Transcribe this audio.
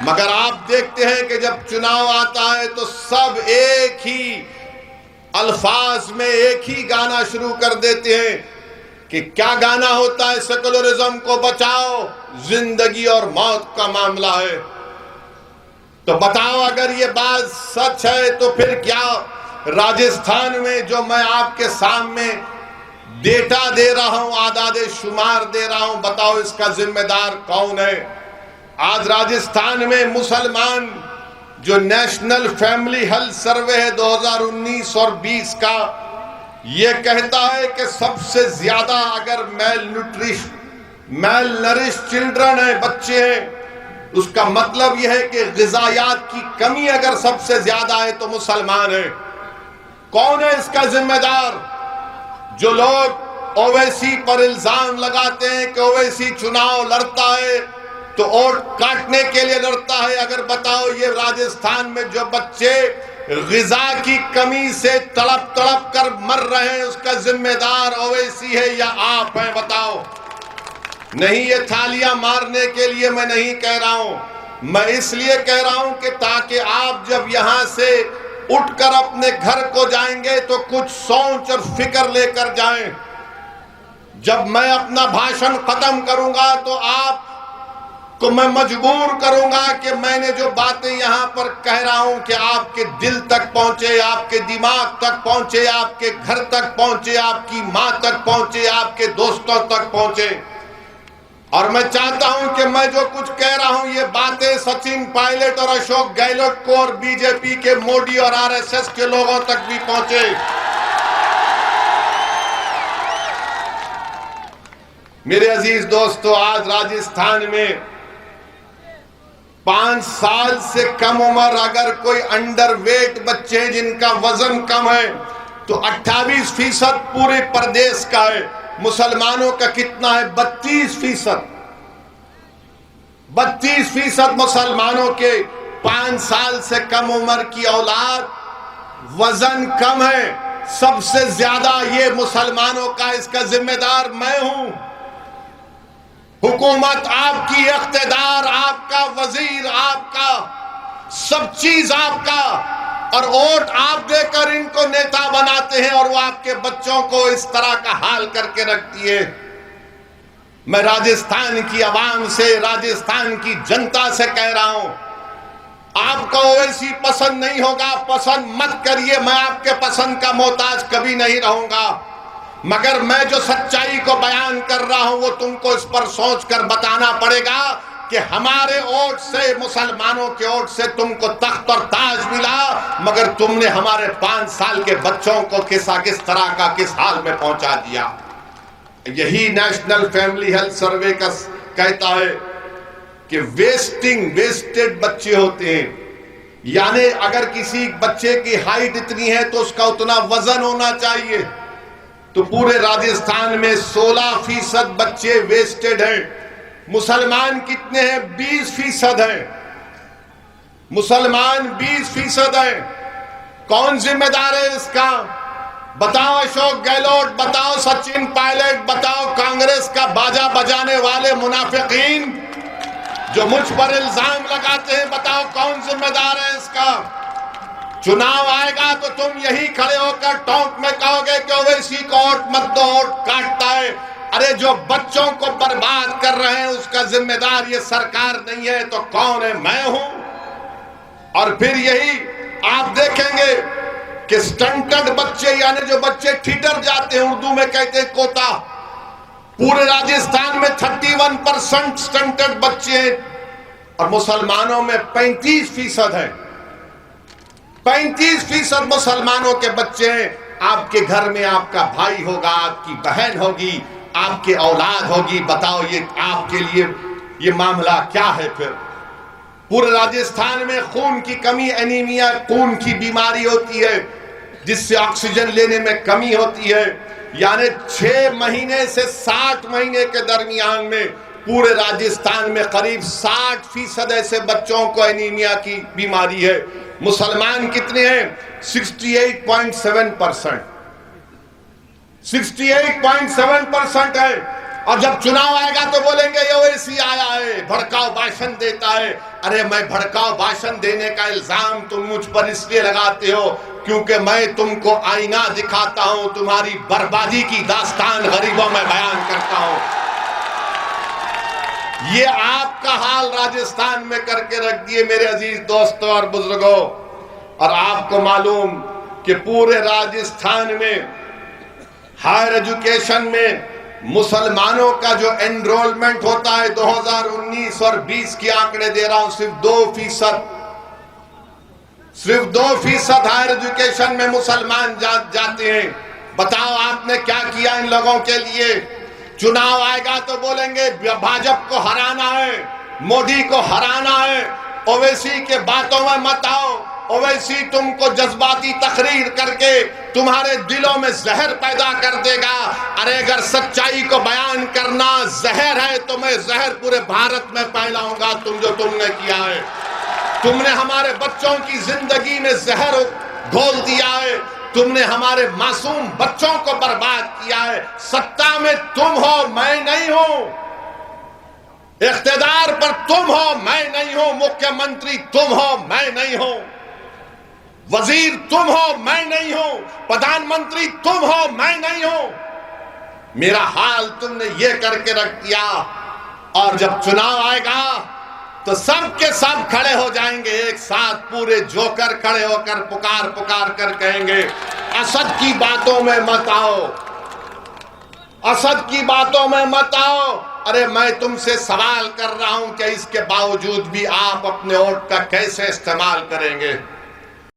मगर आप देखते हैं कि जब चुनाव आता है तो सब एक ही अल्फाज में एक ही गाना शुरू कर देते हैं कि क्या गाना होता है, सेकुलरिज्म को बचाओ, जिंदगी और मौत का मामला है। तो बताओ अगर ये बात सच है तो फिर क्या राजस्थान में जो मैं आपके सामने डेटा दे रहा हूं, आदादे शुमार दे रहा हूं, बताओ इसका जिम्मेदार कौन है? आज राजस्थान में मुसलमान जो नेशनल फैमिली हेल्थ सर्वे है 2019 और 20 का, ये कहता है कि सबसे ज्यादा अगर मेल नरिश चिल्ड्रन है, बच्चे हैं, उसका मतलब यह है कि ग़िज़ायात की कमी अगर सबसे ज्यादा है तो मुसलमान है। कौन है इसका जिम्मेदार? जो लोग ओवैसी पर इल्जाम लगाते हैं कि ओवैसी चुनाव लड़ता है तो वोट काटने के लिए लड़ता है। अगर बताओ ये राजस्थान में जो बच्चे ग़िज़ा की कमी से तड़प तड़प कर मर रहे हैं, उसका जिम्मेदार ओवैसी है या आप हैं? बताओ। नहीं, ये थालियां मारने के लिए मैं नहीं कह रहा हूं, मैं इसलिए कह रहा हूं कि ताकि आप जब यहां से उठकर अपने घर को जाएंगे तो कुछ सोच और फिक्र लेकर जाएं। जब मैं अपना भाषण खत्म करूंगा तो आप को मैं मजबूर करूंगा कि मैंने जो बातें यहां पर कह रहा हूं कि आपके दिल तक पहुंचे, आपके दिमाग तक पहुंचे, आपके घर तक पहुंचे, आपकी मां तक पहुंचे, आपके दोस्तों तक पहुंचे। और मैं चाहता हूं कि मैं जो कुछ कह रहा हूं ये बातें सचिन पायलट और अशोक गहलोत को और बीजेपी के मोदी और आरएसएस के लोगों तक भी पहुंचे। मेरे अजीज दोस्तों, आज राजस्थान में 5 साल से कम उम्र अगर कोई अंडरवेट बच्चे हैं जिनका वजन कम है तो 28% पूरे प्रदेश का है। मुसलमानों का कितना है? 32%। 32% मुसलमानों के 5 साल से कम उम्र की औलाद वजन कम है। सबसे ज्यादा ये मुसलमानों का, इसका जिम्मेदार मैं हूं। हुकूमत आपकी, इख्तिदार आपका, वजीर आपका, सब चीज आपका, और वोट आप देकर इनको नेता बनाते हैं और वो आपके बच्चों को इस तरह का हाल करके रखती है। मैं राजस्थान की आवाम से, राजस्थान की जनता से कह रहा हूं, आपको ओवैसी पसंद नहीं होगा, पसंद मत करिए, मैं आपके पसंद का मोहताज कभी नहीं रहूंगा। मगर मैं जो सच्चाई को बयान कर रहा हूं वो तुमको इस पर सोचकर बताना पड़ेगा कि हमारे वोट से, मुसलमानों के वोट से तुमको तख्त और ताज मिला, मगर तुमने हमारे 5 साल के बच्चों को किस तरह का, किस हाल में पहुंचा दिया। यही नेशनल फैमिली हेल्थ सर्वे का कहता है कि वेस्टेड बच्चे होते हैं। यानी अगर किसी बच्चे की हाइट इतनी है तो उसका उतना वजन होना चाहिए। तो पूरे राजस्थान में 16% बच्चे वेस्टेड हैं। मुसलमान कितने हैं? 20% हैं। मुसलमान 20% हैं। कौन जिम्मेदार है इसका? बताओ अशोक गहलोत, बताओ सचिन पायलट, बताओ कांग्रेस का बाजा बजाने वाले मुनाफिकीन जो मुझ पर इल्जाम लगाते हैं, बताओ कौन जिम्मेदार है इसका? चुनाव आएगा तो तुम यही खड़े होकर टोंक में कहोगे कि ओवैसी को वोट मत दो, वोट काटता है। अरे जो बच्चों को बर्बाद कर रहे हैं उसका जिम्मेदार ये सरकार नहीं है तो कौन है? मैं हूं। और फिर यही आप देखेंगे कि स्टंटेड बच्चे, यानी जो बच्चे ठिठर जाते हैं, उर्दू में कहते हैं कोता, पूरे राजस्थान में 31% स्टंटेड बच्चे हैं और मुसलमानों में 35% है। 35% मुसलमानों के बच्चे हैं। आपके घर में आपका भाई होगा, आपकी बहन होगी, आपके औलाद होगी। बताओ ये आपके लिए ये मामला क्या है? फिर पूरे राजस्थान में खून की कमी, एनीमिया, खून की बीमारी होती है जिससे ऑक्सीजन लेने में कमी होती है। यानी 6 महीने से 60 महीने के दरमियान में पूरे राजस्थान में करीब 60% ऐसे बच्चों को एनीमिया की बीमारी है। मुसलमान कितने हैं? 68.7%। 68.7% है। और जब चुनाव आएगा तो बोलेंगे ये ओवैसी आया है, भड़काऊ भाषण देता है। अरे मैं भड़काऊ भाषण देने का इल्जाम तुम मुझ पर इसलिए लगाते हो क्योंकि मैं तुमको आईना दिखाता हूं, तुम्हारी बर्बादी की दास्तान गरीबों में बयान करता हूं। ये आपका हाल राजस्थान में करके रख दिए मेरे अजीज दोस्तों और बुजुर्गों। और आपको मालूम कि पूरे राजस्थान में हायर एजुकेशन में मुसलमानों का जो एनरोलमेंट होता है 2019 और 20 के आंकड़े दे रहा हूं, सिर्फ 2% हायर एजुकेशन में मुसलमान जाते हैं। बताओ आपने क्या किया इन लोगों के लिए? चुनाव आएगा तो बोलेंगे भाजपा को हराना है, मोदी को हराना है। ओवैसी के बातों में मत आओ। ओवैसी तुमको जज्बाती तकरीर करके तुम्हारे दिलों में जहर पैदा कर देगा। अरे अगर सच्चाई को बयान करना जहर है तो मैं जहर पूरे भारत में फैलाऊंगा। तुमने किया है, तुमने हमारे बच्चों की जिंदगी में जहर घोल दिया है, तुमने हमारे मासूम बच्चों को बर्बाद किया है। सत्ता में तुम हो, मैं नहीं हूं। इख्तिदार पर तुम हो, मैं नहीं हूं। मुख्यमंत्री तुम हो, मैं नहीं हूं। वजीर तुम हो, मैं नहीं हूं। प्रधानमंत्री तुम हो, मैं नहीं हूं। मेरा हाल तुमने ये करके रख दिया। और जब चुनाव आएगा तो सब के सब खड़े हो जाएंगे एक साथ, पूरे जोकर खड़े होकर पुकार पुकार कर कहेंगे असद की बातों में मत आओ, असद की बातों में मत आओ। अरे मैं तुमसे सवाल कर रहा हूं कि इसके बावजूद भी आप अपने वोट का कैसे इस्तेमाल करेंगे?